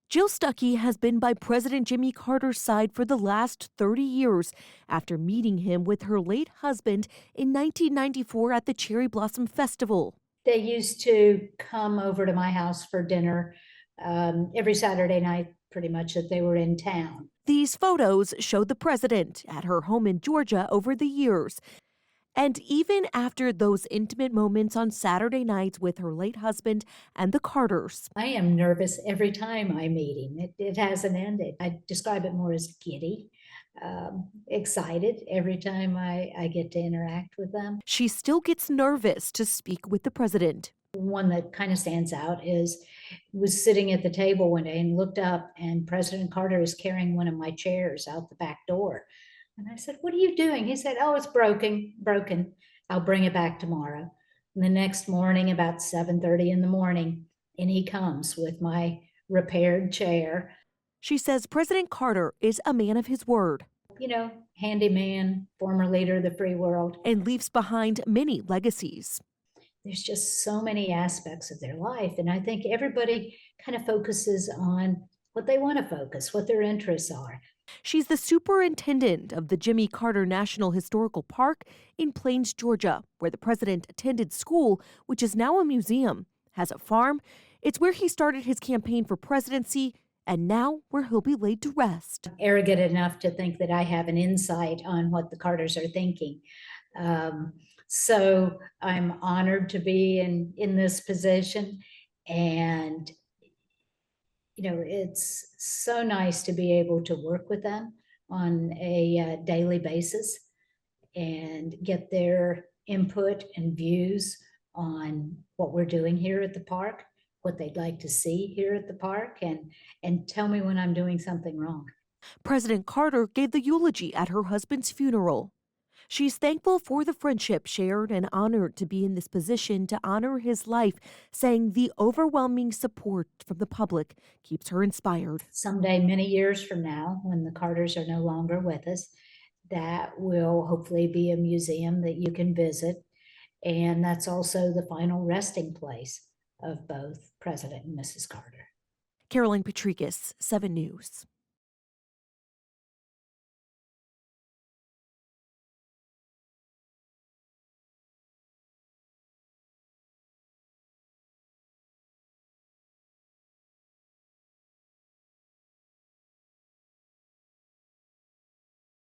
Jill Stuckey has been by President Jimmy Carter's side for the last 30 years after meeting him with her late husband in 1994 at the Cherry Blossom Festival. They used to come over to my house for dinner every Saturday night, pretty much, that they were in town. These photos show the president at her home in Georgia over the years. And even after those intimate moments on Saturday nights with her late husband and the Carters, I am nervous every time I meet him. It hasn't ended. I describe it more as giddy, excited every time I get to interact with them. she still gets nervous to speak with the president. One that kind of stands out is was sitting at the table one day and looked up, and President Carter is carrying one of my chairs out the back door. And I said, "What are you doing?" He said, "Oh, it's broken. I'll bring it back tomorrow." And the next morning, about 7:30 in the morning, and he comes with my repaired chair. She says President Carter is a man of his word Handyman, former leader of the free world. and leaves behind many legacies. There's just so many aspects of their life. And I think everybody kind of focuses on what they want to focus, what their interests are. She's the superintendent of the Jimmy Carter National Historical Park in Plains, Georgia, where the president attended school, which is now a museum, has a farm. It's where he started his campaign for presidency, and now where he'll be laid to rest. Arrogant enough to think that I have an insight on what the Carters are thinking. So I'm honored to be in this position. And it's so nice to be able to work with them on a daily basis and get their input and views on what we're doing here at the park, what they'd like to see here at the park, and tell me when I'm doing something wrong. President Carter gave the eulogy at her husband's funeral. She's thankful for the friendship shared and honored to be in this position to honor his life, saying the overwhelming support from the public keeps her inspired. Someday, many years from now, when the Carters are no longer with us, that will hopefully be a museum that you can visit. And that's also the final resting place of both President and Mrs. Carter. Caroline Patricus, 7 News.